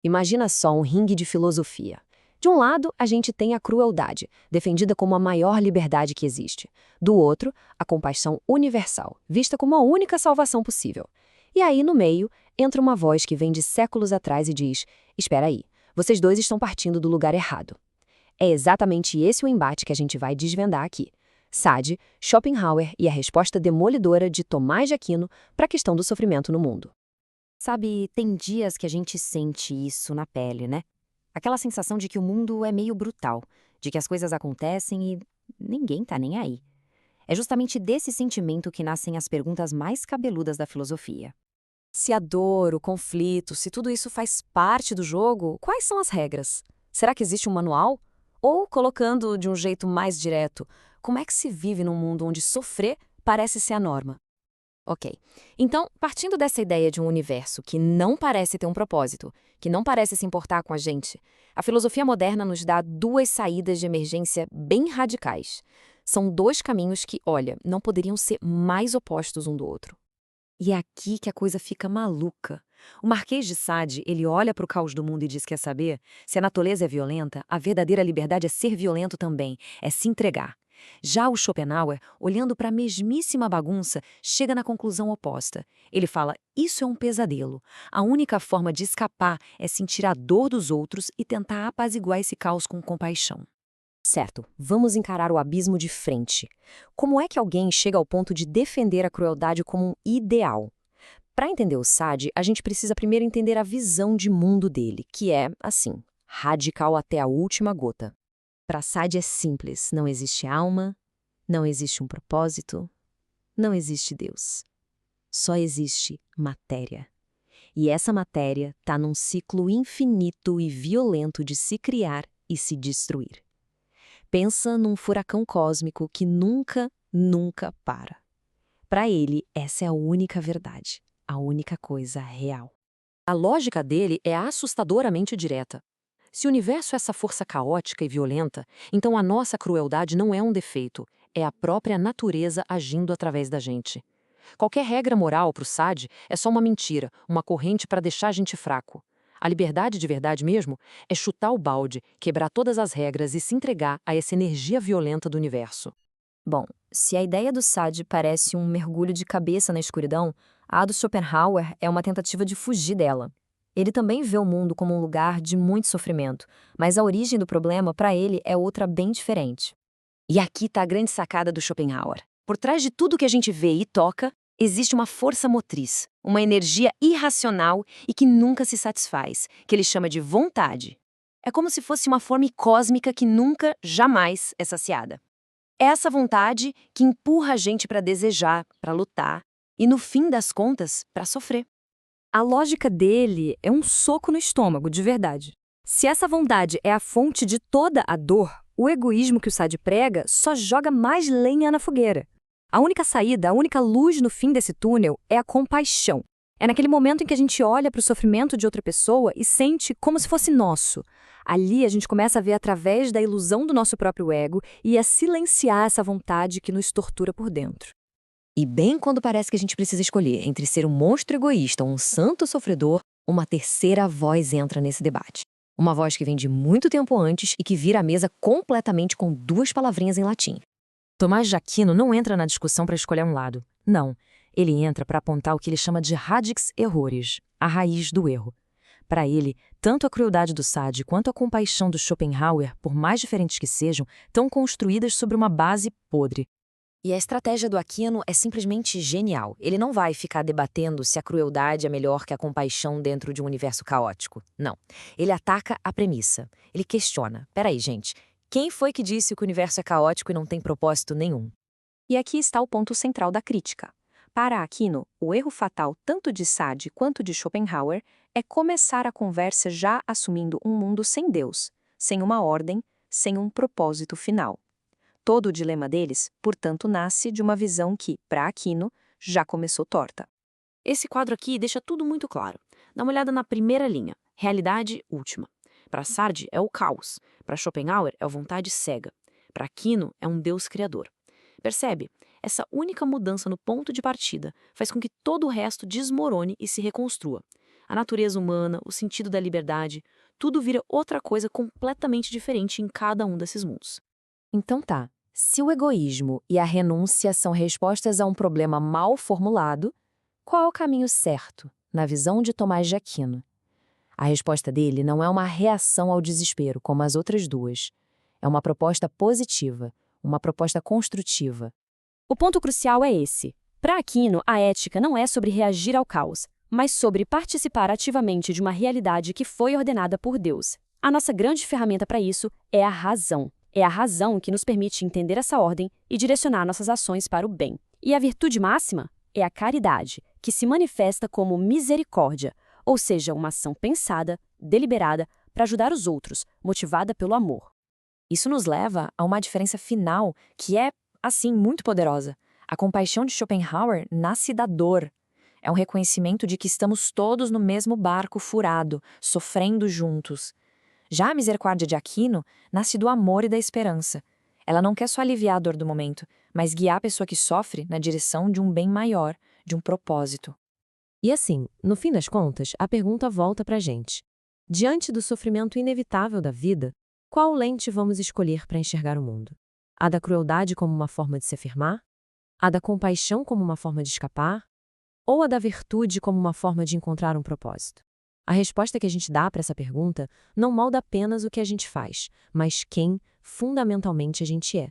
Imagina só um ringue de filosofia. De um lado, a gente tem a crueldade, defendida como a maior liberdade que existe. Do outro, a compaixão universal, vista como a única salvação possível. E aí, no meio, entra uma voz que vem de séculos atrás e diz: espera aí, vocês dois estão partindo do lugar errado. É exatamente esse o embate que a gente vai desvendar aqui. Sade, Schopenhauer e a resposta demolidora de Tomás de Aquino para a questão do sofrimento no mundo. Sabe, tem dias que a gente sente isso na pele, né? Aquela sensação de que o mundo é meio brutal, de que as coisas acontecem e ninguém tá nem aí. É justamente desse sentimento que nascem as perguntas mais cabeludas da filosofia. Se a dor, o conflito, se tudo isso faz parte do jogo, quais são as regras? Será que existe um manual? Ou, colocando de um jeito mais direto, como é que se vive num mundo onde sofrer parece ser a norma? Ok. Então, partindo dessa ideia de um universo que não parece ter um propósito, que não parece se importar com a gente, a filosofia moderna nos dá duas saídas de emergência bem radicais. São dois caminhos que, olha, não poderiam ser mais opostos um do outro. E é aqui que a coisa fica maluca. O Marquês de Sade, ele olha para o caos do mundo e diz: quer saber? Se a natureza é violenta, a verdadeira liberdade é ser violento também, é se entregar. Já o Schopenhauer, olhando para a mesmíssima bagunça, chega na conclusão oposta. Ele fala: isso é um pesadelo. A única forma de escapar é sentir a dor dos outros e tentar apaziguar esse caos com compaixão. Certo, vamos encarar o abismo de frente. Como é que alguém chega ao ponto de defender a crueldade como um ideal? Para entender o Sade, a gente precisa primeiro entender a visão de mundo dele, que é, assim, radical até a última gota. Para Sade é simples, não existe alma, não existe um propósito, não existe Deus. Só existe matéria. E essa matéria está num ciclo infinito e violento de se criar e se destruir. Pensa num furacão cósmico que nunca, nunca para. Para ele, essa é a única verdade, a única coisa real. A lógica dele é assustadoramente direta. Se o universo é essa força caótica e violenta, então a nossa crueldade não é um defeito, é a própria natureza agindo através da gente. Qualquer regra moral para o Sade é só uma mentira, uma corrente para deixar a gente fraco. A liberdade de verdade mesmo é chutar o balde, quebrar todas as regras e se entregar a essa energia violenta do universo. Bom, se a ideia do Sade parece um mergulho de cabeça na escuridão, a do Schopenhauer é uma tentativa de fugir dela. Ele também vê o mundo como um lugar de muito sofrimento, mas a origem do problema, para ele, é outra bem diferente. E aqui está a grande sacada do Schopenhauer. Por trás de tudo que a gente vê e toca, existe uma força motriz, uma energia irracional e que nunca se satisfaz, que ele chama de vontade. É como se fosse uma fome cósmica que nunca, jamais é saciada. É essa vontade que empurra a gente para desejar, para lutar e, no fim das contas, para sofrer. A lógica dele é um soco no estômago, de verdade. Se essa vontade é a fonte de toda a dor, o egoísmo que o Sade prega só joga mais lenha na fogueira. A única saída, a única luz no fim desse túnel é a compaixão. É naquele momento em que a gente olha para o sofrimento de outra pessoa e sente como se fosse nosso. Ali a gente começa a ver através da ilusão do nosso próprio ego e a silenciar essa vontade que nos tortura por dentro. E bem quando parece que a gente precisa escolher entre ser um monstro egoísta ou um santo sofredor, uma terceira voz entra nesse debate. Uma voz que vem de muito tempo antes e que vira a mesa completamente com duas palavrinhas em latim. Tomás de Aquino não entra na discussão para escolher um lado. Não. Ele entra para apontar o que ele chama de radix erroris, a raiz do erro. Para ele, tanto a crueldade do Sade quanto a compaixão do Schopenhauer, por mais diferentes que sejam, estão construídas sobre uma base podre. E a estratégia do Aquino é simplesmente genial. Ele não vai ficar debatendo se a crueldade é melhor que a compaixão dentro de um universo caótico. Não. Ele ataca a premissa. Ele questiona. Peraí, gente. Quem foi que disse que o universo é caótico e não tem propósito nenhum? E aqui está o ponto central da crítica. Para Aquino, o erro fatal tanto de Sade quanto de Schopenhauer é começar a conversa já assumindo um mundo sem Deus, sem uma ordem, sem um propósito final. Todo o dilema deles, portanto, nasce de uma visão que, para Aquino, já começou torta. Esse quadro aqui deixa tudo muito claro. Dá uma olhada na primeira linha, realidade última. Para Sartre é o caos, para Schopenhauer é a vontade cega, para Aquino é um Deus criador. Percebe? Essa única mudança no ponto de partida faz com que todo o resto desmorone e se reconstrua. a natureza humana, o sentido da liberdade, tudo vira outra coisa completamente diferente em cada um desses mundos. Então tá, se o egoísmo e a renúncia são respostas a um problema mal formulado, qual é o caminho certo, na visão de Tomás de Aquino? A resposta dele não é uma reação ao desespero, como as outras duas. É uma proposta positiva, uma proposta construtiva. O ponto crucial é esse. Para Aquino, a ética não é sobre reagir ao caos, mas sobre participar ativamente de uma realidade que foi ordenada por Deus. A nossa grande ferramenta para isso é a razão. É a razão que nos permite entender essa ordem e direcionar nossas ações para o bem. E a virtude máxima é a caridade, que se manifesta como misericórdia, ou seja, uma ação pensada, deliberada, para ajudar os outros, motivada pelo amor. Isso nos leva a uma diferença final que é, assim, muito poderosa. A compaixão de Schopenhauer nasce da dor. É um reconhecimento de que estamos todos no mesmo barco furado, sofrendo juntos. Já a misericórdia de Aquino nasce do amor e da esperança. Ela não quer só aliviar a dor do momento, mas guiar a pessoa que sofre na direção de um bem maior, de um propósito. E assim, no fim das contas, a pergunta volta pra gente. Diante do sofrimento inevitável da vida, qual lente vamos escolher para enxergar o mundo? A da crueldade como uma forma de se afirmar? A da compaixão como uma forma de escapar? Ou a da virtude como uma forma de encontrar um propósito? A resposta que a gente dá para essa pergunta não molda apenas o que a gente faz, mas quem, fundamentalmente, a gente é.